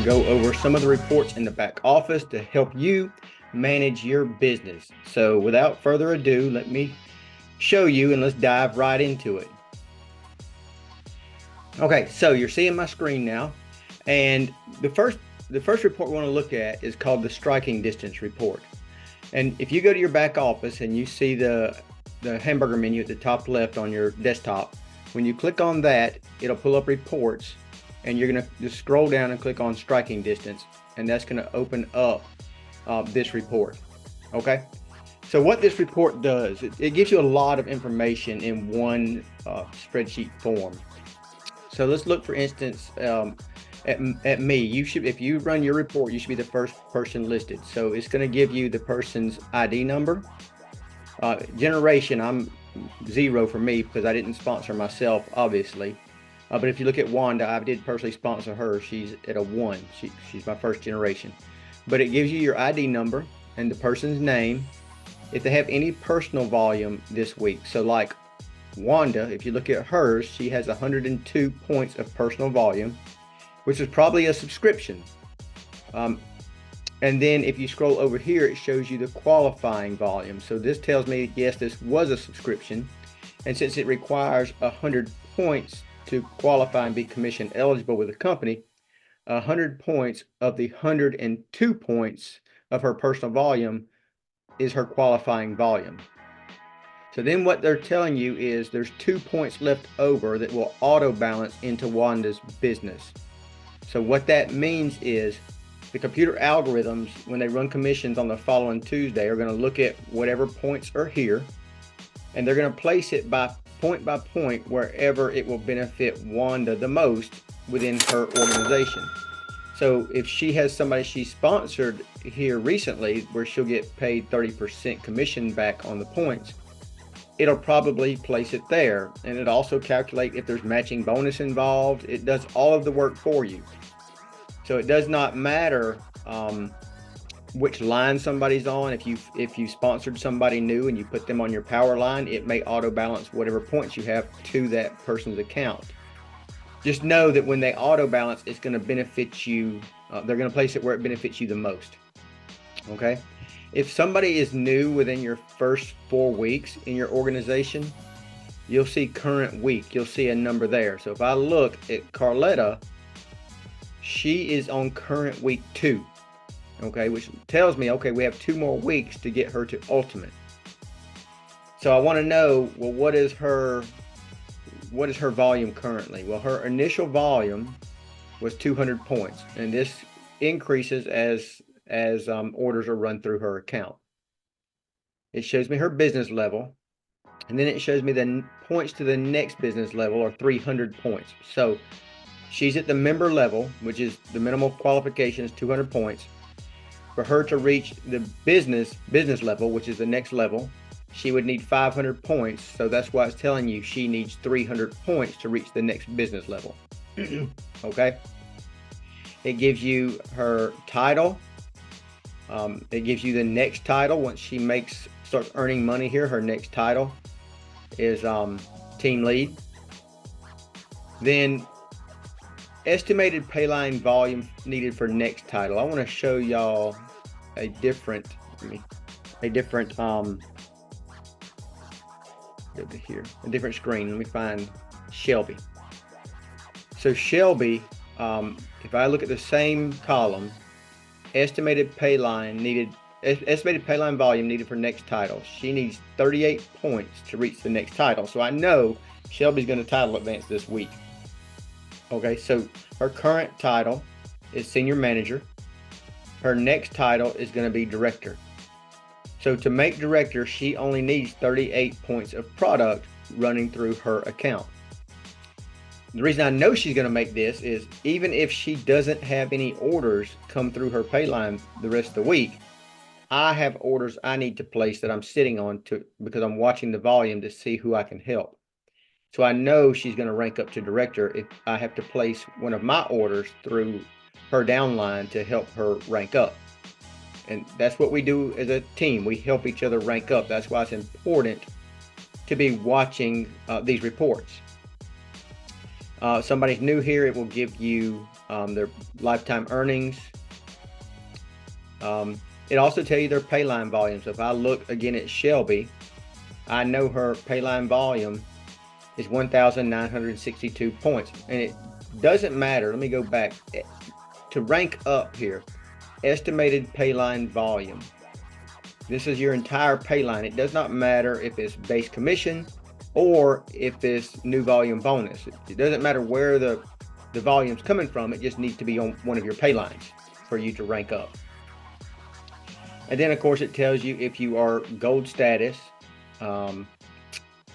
go over some of the reports in the back office to help you manage your business. So without further ado, let me show you and let's dive right into it. Okay, so you're seeing my screen now, and the first report we want to look at is called the striking distance report. And if you go to your back office and you see the hamburger menu at the top left on your desktop, when you click on that, it'll pull up reports, and you're going to just scroll down and click on striking distance, and that's going to open up this report. Okay, so what this report does, it gives you a lot of information in one spreadsheet form. So let's look, for instance, at me. You should, if you run your report, you should be the first person listed. So it's going to give you the person's ID number. Generation, I'm 0 for me because I didn't sponsor myself, obviously. But if you look at Wanda, I did personally sponsor her. She's at a 1. She's my first generation. But it gives you your ID number and the person's name, if they have any personal volume this week. So like Wanda, if you look at hers, she has 102 points of personal volume, which is probably a subscription. And then if you scroll over here, it shows you the qualifying volume. So this tells me, yes, this was a subscription. And since it requires 100 points to qualify and be commission eligible with the company, 100 points of the 102 points of her personal volume is her qualifying volume. So then what they're telling you is there's 2 points left over that will auto balance into Wanda's business. So what that means is the computer algorithms, when they run commissions on the following Tuesday, are going to look at whatever points are here, and they're going to place it by point wherever it will benefit Wanda the most within her organization. So if she has somebody she sponsored here recently where she'll get paid 30% commission back on the points, it'll probably place it there. And it also calculates if there's matching bonus involved. It does all of the work for you. So it does not matter which line somebody's on. If you sponsored somebody new and you put them on your power line, it may auto balance whatever points you have to that person's account. Just know that when they auto balance, it's going to benefit you. They're going to place it where it benefits you the most. Okay. If somebody is new within your first 4 weeks in your organization, you'll see current week. You'll see a number there. So if I look at Carletta, she is on current week 2. Okay, which tells me, okay, we have 2 more weeks to get her to ultimate. So I want to know, well, what is her volume currently? Well, her initial volume was 200 points, and this increases as orders are run through her account. It shows me her business level, and then it shows me the points to the next business level are 300 points. So she's at the member level, which is the minimal qualification is 200 points. For her to reach the business level, which is the next level, she would need 500 points. So that's why it's telling you she needs 300 points to reach the next business level. Okay. It gives you her title. It gives you the next title. Once she starts earning money here, her next title is team lead. Then estimated payline volume needed for next title. I want to show y'all a different screen. Let me find Shelby. So Shelby, if I look at the same column, estimated payline volume needed for next title. She needs 38 points to reach the next title. So I know Shelby's going to title advance this week. Okay, so her current title is senior manager. Her next title is going to be director. So to make director, she only needs 38 points of product running through her account. The reason I know she's going to make this is even if she doesn't have any orders come through her pay line the rest of the week, I have orders I need to place that I'm sitting on because I'm watching the volume to see who I can help. So I know she's going to rank up to director if I have to place one of my orders through her downline to help her rank up. And that's what we do as a team. We help each other rank up. That's why it's important to be watching these reports. Somebody's new here, it will give you their lifetime earnings. It also tells you their pay line volume. So if I look again at Shelby, I know her pay line volume is 1,962 points. And it doesn't matter. Let me go back to rank up here. Estimated pay line volume. This is your entire pay line. It does not matter if it's base commission or if it's new volume bonus. It doesn't matter where the volume's coming from. It just needs to be on one of your pay lines for you to rank up. And then, of course, it tells you if you are gold status. And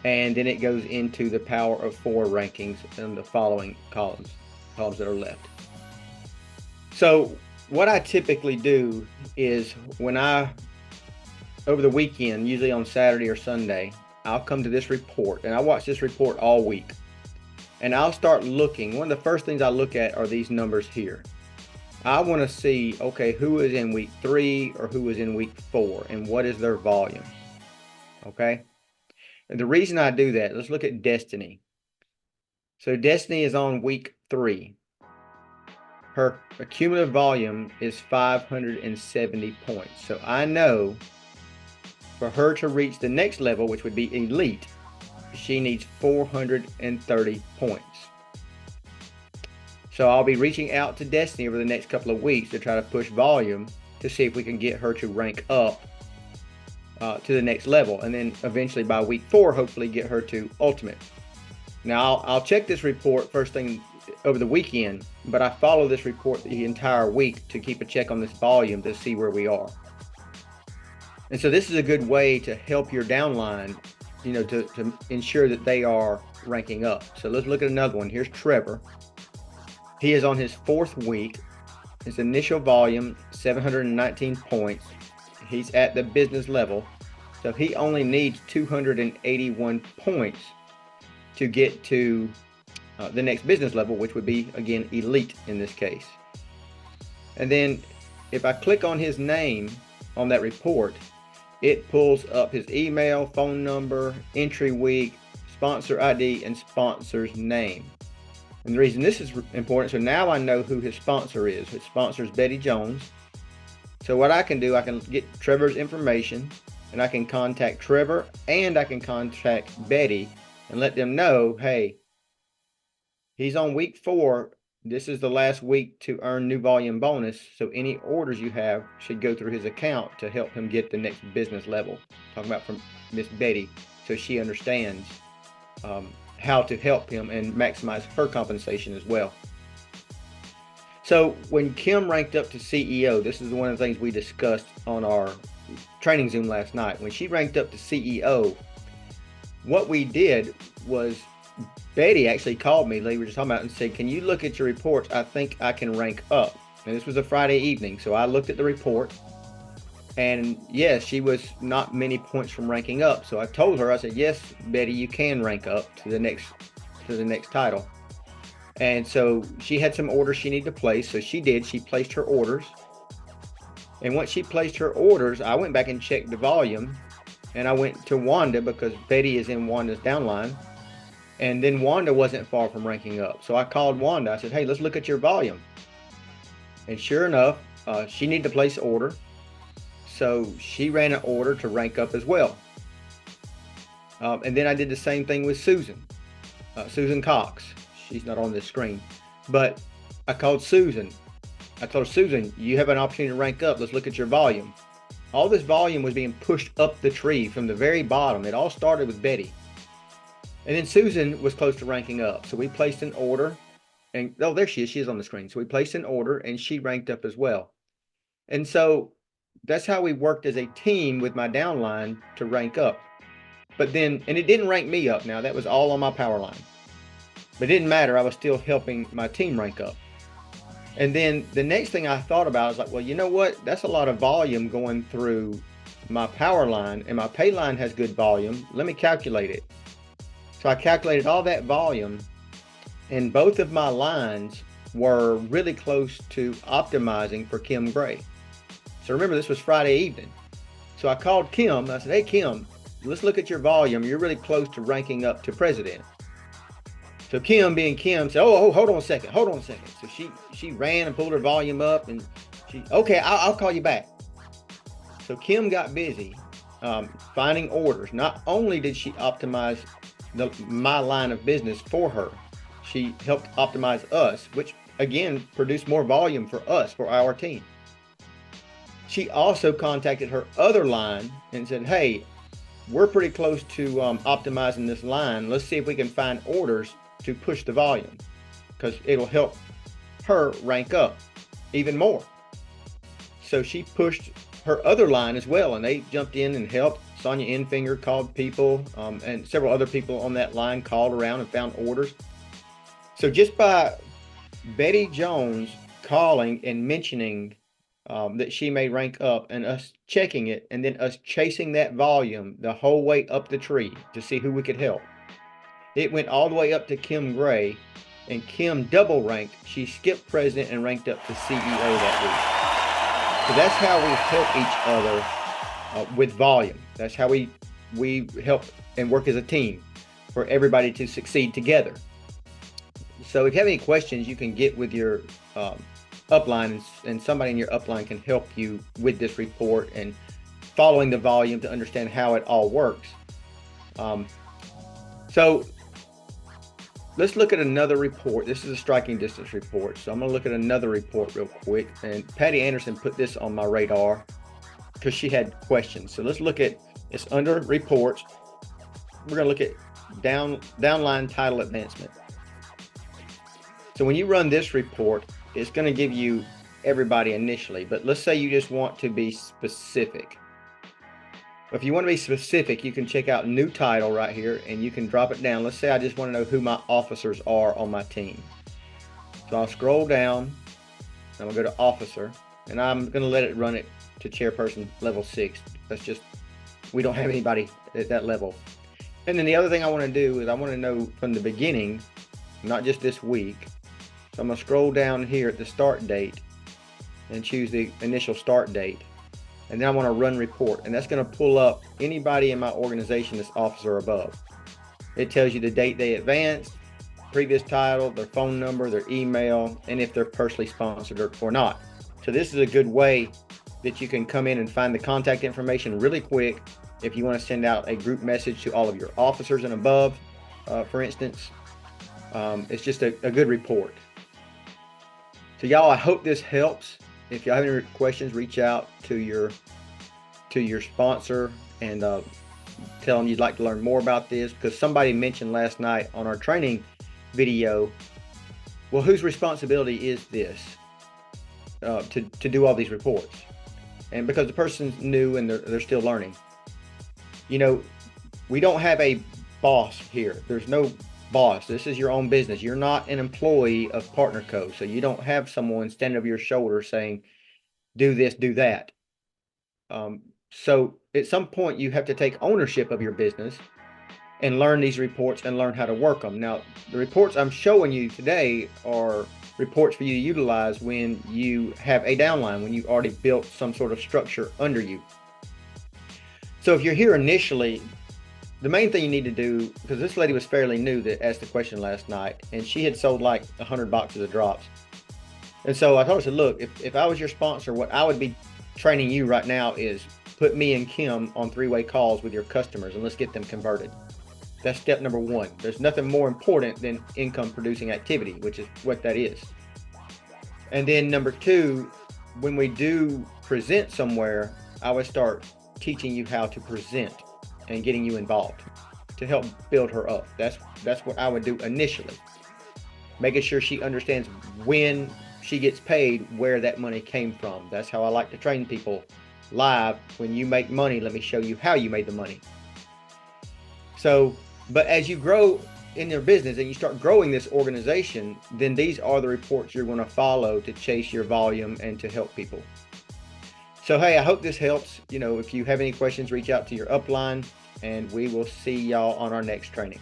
then it goes into the power of 4 rankings in the following columns that are left. So what I typically do is when over the weekend, usually on Saturday or Sunday, I'll come to this report and I watch this report all week. And I'll start looking. One of the first things I look at are these numbers here. I want to see, okay, who is in week 3 or who is in week 4 and what is their volume. Okay. And the reason I do that, let's look at Destiny. So Destiny is on week 3. Her cumulative volume is 570 points. So I know for her to reach the next level, which would be elite, she needs 430 points. So I'll be reaching out to Destiny over the next couple of weeks to try to push volume to see if we can get her to rank up to the next level. And then eventually by week 4, hopefully get her to ultimate. Now I'll check this report first thing over the weekend, but I follow this report the entire week to keep a check on this volume to see where we are. And so this is a good way to help your downline, to ensure that they are ranking up. So let's look at another one. Here's Trevor. He is on his 4th week. His initial volume, 719 points. He's at the business level. So he only needs 281 points to get to the next business level, which would be, again, elite in this case. And then if I click on his name on that report, it pulls up his email, phone number, entry week, sponsor ID, and sponsor's name. And the reason this is important, so now I know who his sponsor is. His sponsor is Betty Jones. So what I can do, I can get Trevor's information, and I can contact Trevor, and I can contact Betty and let them know, hey, he's on week 4. This is the last week to earn new volume bonus. So any orders you have should go through his account to help him get the next business level. Talking about from Miss Betty, so she understands how to help him and maximize her compensation as well. So when Kim ranked up to CEO, this is one of the things we discussed on our training Zoom last night. When she ranked up to CEO, what we did was Betty actually called me, we were just talking about, and said, can you look at your reports? I think I can rank up. And this was a Friday evening. So I looked at the report, and yes, she was not many points from ranking up. So I told her, I said, yes, Betty, you can rank up to the next title. And so she had some orders she needed to place. So she did. She placed her orders. And once she placed her orders, I went back and checked the volume, and I went to Wanda because Betty is in Wanda's downline. And then Wanda wasn't far from ranking up. So I called Wanda. I said, hey, let's look at your volume. And sure enough, she needed to place an order. So she ran an order to rank up as well. And then I did the same thing with Susan. Susan Cox. She's not on this screen. But I called Susan. I told her, Susan, you have an opportunity to rank up. Let's look at your volume. All this volume was being pushed up the tree from the very bottom. It all started with Betty. And then Susan was close to ranking up. So we placed an order, and oh, there she is. She is on the screen. So we placed an order, and she ranked up as well. And so that's how we worked as a team with my downline to rank up. But then, and it didn't rank me up now. That was all on my power line. But it didn't matter. I was still helping my team rank up. And then the next thing I thought about is like, well, you know what? That's a lot of volume going through my power line, and my pay line has good volume. Let me calculate it. So I calculated all that volume, and both of my lines were really close to optimizing for Kim Gray. So remember, this was Friday evening. So I called Kim. I said, hey, Kim, let's look at your volume. You're really close to ranking up to president. So Kim, being Kim, said, "Oh, hold on a second, hold on a second." So she ran and pulled her volume up, and okay, I'll call you back. So Kim got busy finding orders. Not only did she optimize my line of business for her, she helped optimize us, which again produced more volume for us, for our team. She also contacted her other line and said, "Hey, we're pretty close to optimizing this line. Let's see if we can find orders to push the volume, because it'll help her rank up even more." So she pushed her other line as well, and they jumped in and helped. Sonia Enfinger called people, and several other people on that line called around and found orders. So just by Betty Jones calling and mentioning that she may rank up, and us checking it, and then us chasing that volume the whole way up the tree to see who we could help, it went all the way up to Kim Gray, and Kim double ranked. She skipped president and ranked up to CEO that week. So that's how we help each other with volume. That's how we help and work as a team for everybody to succeed together. So if you have any questions, you can get with your upline, and somebody in your upline can help you with this report and following the volume to understand how it all works. So let's look at another report. This is a striking distance report. So I'm going to look at another report real quick. And Patty Anderson put this on my radar because she had questions. So let's look at, it's under reports. We're going to look at downline title advancement. So when you run this report, it's going to give you everybody initially, but let's say you just want to be specific. If you want to be specific, you can check out new title right here, and you can drop it down. Let's say I just want to know who my officers are on my team. So I'll scroll down, I'm going to go to officer, and I'm going to let it run it to chairperson level 6. That's just, we don't have anybody at that level. And then the other thing I want to do is I want to know from the beginning, not just this week. So I'm going to scroll down here at the start date and choose the initial start date. And then I want to run report, and that's going to pull up anybody in my organization that's officer above. It tells you the date they advanced, previous title, their phone number, their email, and if they're personally sponsored or not. So this is a good way that you can come in and find the contact information really quick if you want to send out a group message to all of your officers and above, for instance. It's just a good report. So y'all, I hope this helps. If y'all have any questions, reach out to your sponsor and tell them you'd like to learn more about this, because somebody mentioned last night on our training video, well, whose responsibility is this to do all these reports? And because the person's new and they're still learning. You know, we don't have a boss here. There's no boss. This is your own business. You're not an employee of Partner Co. So you don't have someone standing over your shoulder saying, do this, do that. So at some point you have to take ownership of your business and learn these reports and learn how to work them. Now, the reports I'm showing you today are reports for you to utilize when you have a downline, when you've already built some sort of structure under you. So if you're here initially, the main thing you need to do, because this lady was fairly new that asked the question last night, and she had sold like 100 boxes of drops. And so I told her, I said, look, if I was your sponsor, what I would be training you right now is put me and Kim on 3-way calls with your customers, and let's get them converted. That's step number 1. There's nothing more important than income producing activity, which is what that is. And then number 2, when we do present somewhere, I would start teaching you how to present and getting you involved to help build her up. That's what I would do initially. Making sure she understands when she gets paid, where that money came from. That's how I like to train people live. When you make money, let me show you how you made the money. So, but as you grow in your business and you start growing this organization, then these are the reports you're going to follow to chase your volume and to help people. So, hey, I hope this helps. You know, if you have any questions, reach out to your upline, and we will see y'all on our next training.